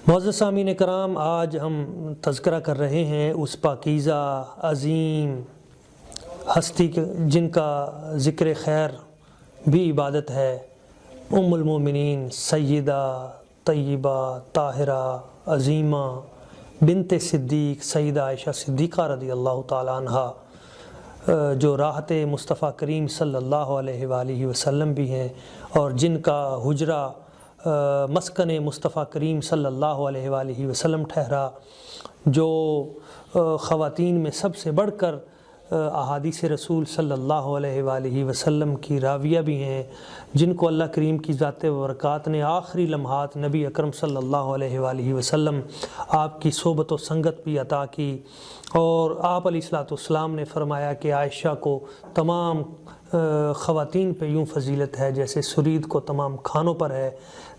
معزز سامعین کرام، آج ہم تذکرہ کر رہے ہیں اس پاکیزہ عظیم ہستی جن کا ذکر خیر بھی عبادت ہے، ام المومنین سیدہ طیبہ طاہرہ عظیمہ بنت صدیق سیدہ عائشہ صدیقہ رضی اللہ تعالیٰ عنہا، جو راحت مصطفیٰ کریم صلی اللہ علیہ وآلہ وسلم بھی ہیں، اور جن کا حجرہ مسکن مصطفیٰ کریم صلی اللہ علیہ وآلہ وسلم ٹھہرا، جو خواتین میں سب سے بڑھ کر احادیث رسول صلی اللہ علیہ وآلہ وسلم کی راویہ بھی ہیں، جن کو اللہ کریم کی ذات و برکات نے آخری لمحات نبی اکرم صلی اللہ علیہ وآلہ وسلم آپ کی صحبت و سنگت بھی عطا کی، اور آپ علیہ الصلوۃ والسلام نے فرمایا کہ عائشہ کو تمام خواتین پہ یوں فضیلت ہے جیسے سرید کو تمام کھانوں پر ہے۔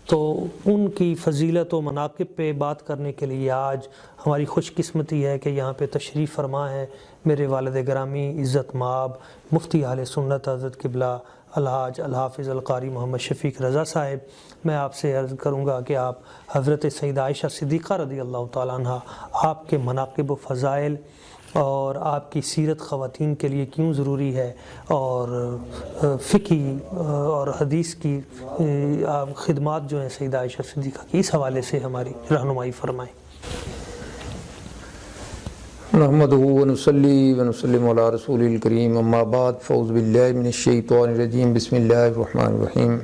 تو ان کی فضیلت و مناقب پہ بات کرنے کے لیے آج ہماری خوش قسمتی ہے کہ یہاں پہ تشریف فرما ہے میرے والد گرامی عزت مآب مفتی اہل سنت حضرت قبلہ الحاج الحافظ القاری محمد شفیق رضا صاحب۔ میں آپ سے عرض کروں گا کہ آپ حضرت سیدہ عائشہ صدیقہ رضی اللہ تعالیٰ عنہ، آپ کے مناقب و فضائل اور آپ کی سیرت خواتین کے لیے کیوں ضروری ہے، اور فقہی اور حدیث کی خدمات جو ہیں سیدہ عائشہ صدیقہ کی، اس حوالے سے ہماری رہنمائی فرمائیں۔ نحمدہ ونصلی ونسلم علی رسول الکریم، اما بعد، فاعوذ باللہ من الشیطان الرجیم، بسم اللہ الرحمن الرحیم۔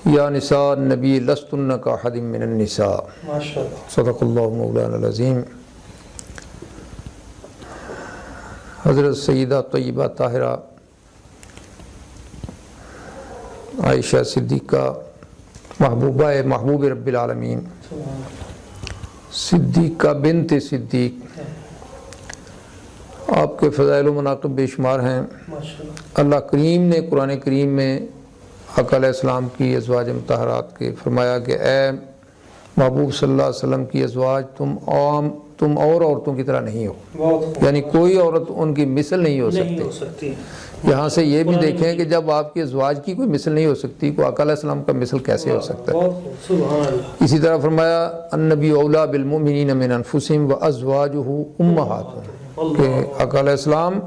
یا نساء النبی لستن کاحد من النساء، صدق اللہ مولانا العظیم۔ حضرت سیدہ طیبہ طاہرہ عائشہ صدیقہ محبوبہ محبوب رب العالمین، صدیقہ بنت صدیق، آپ کے فضائل و مناقب بے شمار ہیں۔ اللہ کریم نے قرآن کریم میں آقا علیہ السلام کی ازواج مطہرات کے فرمایا کہ اے محبوب صلی اللہ علیہ وسلم کی ازواج، تم اور عورتوں کی طرح نہیں ہو، یعنی کوئی عورت ان کی مثل نہیں ہو سکتی۔ یہاں سے یہ بھی دیکھیں کہ جب آپ کی ازواج کی کوئی مثل نہیں ہو سکتی، تو آقا علیہ السلام کا مثل کیسے ہو سکتا ہے۔ اسی طرح فرمایا النبی اولیٰ بالمؤمنین من انفسہم وازواجہ امہاتہم، کہ آقا علیہ السلام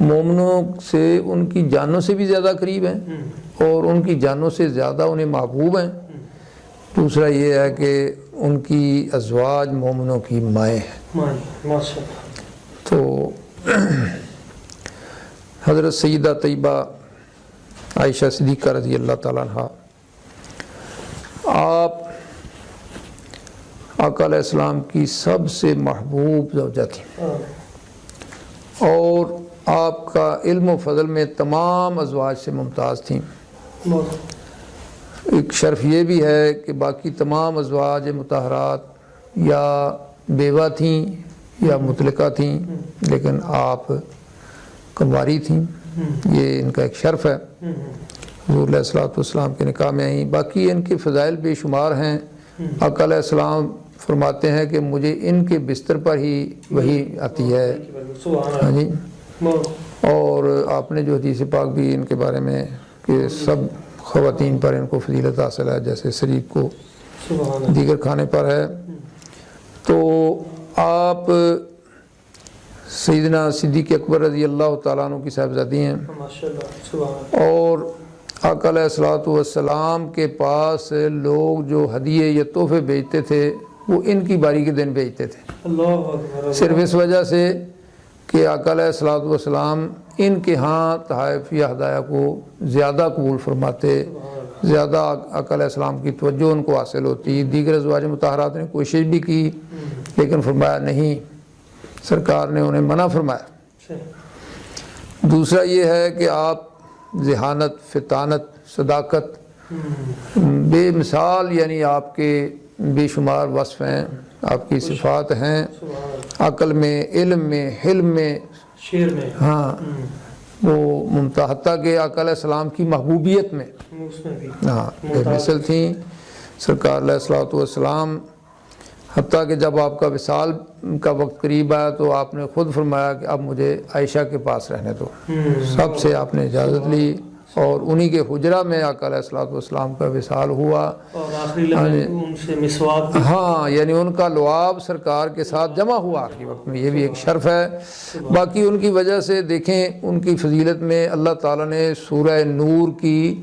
مومنوں سے ان کی جانوں سے بھی زیادہ قریب ہیں اور ان کی جانوں سے زیادہ انہیں محبوب ہیں۔ دوسرا یہ ہے کہ ان کی ازواج مومنوں کی مائیں ہیں۔ تو حضرت سیدہ طیبہ عائشہ صدیقہ رضی اللہ تعالیٰ عنہ، آپ آقا علیہ السلام کی سب سے محبوب زوجہ تھیں، اور آپ کا علم و فضل میں تمام ازواج سے ممتاز تھیں۔ ایک شرف یہ بھی ہے کہ باقی تمام ازواج مطہرات یا بیوہ تھیں یا مطلقہ تھیں، لیکن آپ کنواری تھیں، یہ ان کا ایک شرف ہے، حضور علیہ الصلوۃ والسلام کے نکاح میں آئیں۔ باقی ان کے فضائل بے شمار ہیں۔ آقا علیہ السلام فرماتے ہیں کہ مجھے ان کے بستر پر ہی وحی آتی ہے، ہاں جی۔ اور آپ نے جو حدیث پاک بھی ان کے بارے میں کہ سب خواتین پر ان کو فضیلت حاصل ہے، جیسے شریک کو دیگر کھانے پر ہے۔ تو آپ سیدنا صدیق اکبر رضی اللہ تعالیٰ عنہ کی صاحبزادی ہیں، اور آقا علیہ الصلوۃ والسلام کے پاس لوگ جو ہدیے یا تحفے بھیجتے تھے وہ ان کی باری کے دن بھیجتے تھے، صرف اس وجہ سے کہ آقا علیہ الصلوۃ والسلام ان کے ہاں تحائف یا ہدایہ کو زیادہ قبول فرماتے، زیادہ آقا علیہ السلام کی توجہ ان کو حاصل ہوتی۔ دیگر ازواج مطہرات نے کوشش بھی کی، لیکن فرمایا نہیں، سرکار نے انہیں منع فرمایا۔ دوسرا یہ ہے کہ آپ ذہانت، فطانت، صداقت بے مثال، یعنی آپ کے بے شمار وصف ہیں، آپ کی صفات ہیں، عقل میں، علم میں، حلم میں، شعر میں، ہاں وہ ممتاز، حتیٰ کہ آقا علیہ السلام کی محبوبیت میں ہاں بے مثل تھیں۔ سرکار علیہ الصلوۃ والسلام، حتیٰ کہ جب آپ کا وصال کا وقت قریب آیا تو آپ نے خود فرمایا کہ اب مجھے عائشہ کے پاس رہنے دو، سب سے آپ نے اجازت لی، اور انہی کے حجرہ میں آقا علیہ الصلوۃ والسلام کا وصال ہوا. اور آخری لمحے ان سے مسواک بھی. ہاں یعنی ان کا لعاب سرکار کے ساتھ جمع ہوا آخری وقت میں، یہ بھی ایک شرف ہے. باقی ان کی وجہ سے دیکھیں ان کی فضیلت میں اللہ تعالیٰ نے سورہ نور کی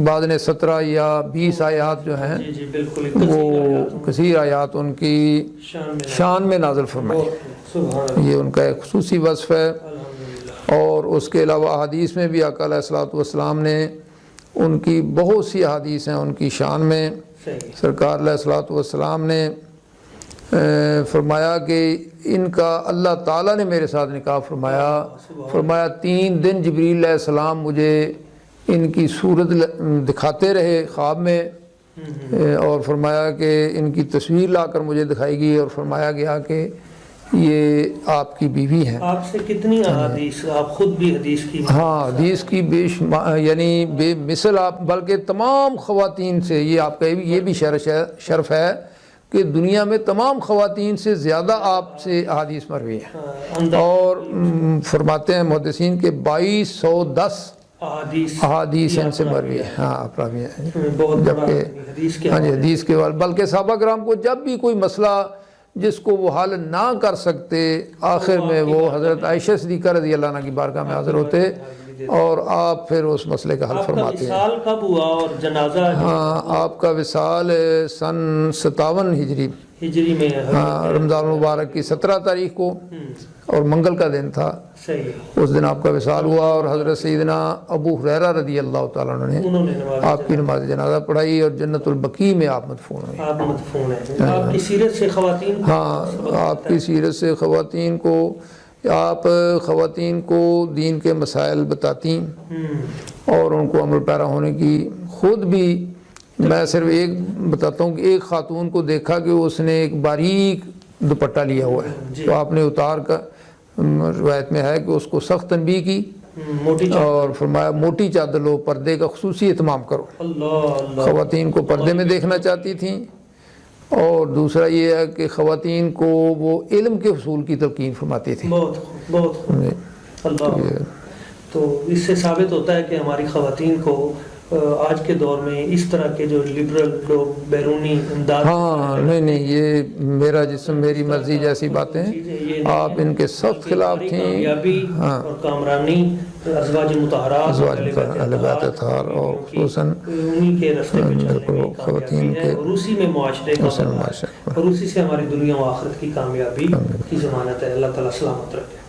بعد نے 17 یا 20 آیات جو ہیں جی بالکل وہ کثیر آیات ان کی شان میں نازل فرمائی. یہ ان کا ایک خصوصی وصف ہے. اور اس کے علاوہ احادیث میں بھی آقا علیہ الصلوۃ والسلام نے ان کی بہت سی احادیث ہیں ان کی شان میں. سرکار علیہ الصلوۃ والسلام نے فرمایا کہ ان کا اللہ تعالیٰ نے میرے ساتھ نکاح فرمایا 3 دن جبریل علیہ السلام مجھے ان کی صورت دکھاتے رہے خواب میں، اور فرمایا کہ ان کی تصویر لا کر مجھے دکھائی گئی اور فرمایا گیا کہ یہ آپ کی بیوی ہیں. آپ سے کتنی احادیث، آپ خود بھی حدیث کی؟ ہاں حدیث کی یعنی بے مثل آپ، بلکہ تمام خواتین سے یہ آپ کا یہ بھی شرف ہے کہ دنیا میں تمام خواتین سے زیادہ آپ سے احادیث مروی ہیں. اور فرماتے ہیں محدثین کہ 2210 احادیث ان سے مروی ہے. ہاں راوی ہیں. جبکہ ہاں جی حدیث کے بعد بلکہ صحابہ کرام کو جب بھی کوئی مسئلہ جس کو وہ حل نہ کر سکتے، آخر میں وہ حضرت عائشہ صدیقہ رضی اللہ عنہ کی بارگاہ میں حاضر ہوتے اور آپ پھر اس مسئلے کا حل فرماتے ہیں. آپ کا وصال کب ہوا اور جنازہ؟ ہاں آپ کا وصال سن 57 ہجری میں، ہاں رمضان المبارک کی 17 تاریخ کو، اور منگل کا دن تھا. اس دن آپ کا وصال ہوا اور حضرت سیدنا ابو ہریرہ رضی اللہ تعالیٰ عنہ نے آپ کی نماز جنازہ پڑھائی اور جنت البقیع میں آپ مدفون ہوئے. آپ کی سیرت سے خواتین، ہاں آپ کی سیرت سے خواتین کو، آپ خواتین کو دین کے مسائل بتاتی اور ان کو عمل پیرا ہونے کی. خود بھی میں صرف ایک بتاتا ہوں کہ ایک خاتون کو دیکھا کہ اس نے ایک باریک دوپٹہ لیا ہوا ہے، تو آپ نے اتار کا روایت میں ہے کہ اس کو سخت تنبیہ کی اور فرمایا موٹی چادر لو، پردے کا خصوصی اہتمام کرو. خواتین کو پردے میں دیکھنا چاہتی تھیں. اور دوسرا یہ ہے کہ خواتین کو وہ علم کے حصول کی تلقین فرماتی تھیں. تو اس سے ثابت ہوتا ہے کہ ہماری خواتین کو آج کے دور میں اس طرح کے جو لبرل لوگ بیرونی امداد، ہاں نہیں یہ میرا جسم میری مرضی جیسی باتیں آپ ان کے سخت خلاف تھیں. ہاں اور کامرانی ازواج مطہرات اہل بیت اطہار اور خصوصاً انہی کے راستے پہ چلنے کی خواتین کے، اور اسی میں معاشرے کا اور اسی سے ہماری دنیا و آخرت کی کامیابی کی ضمانت ہے. اللہ تعالیٰ سلامت رکھے.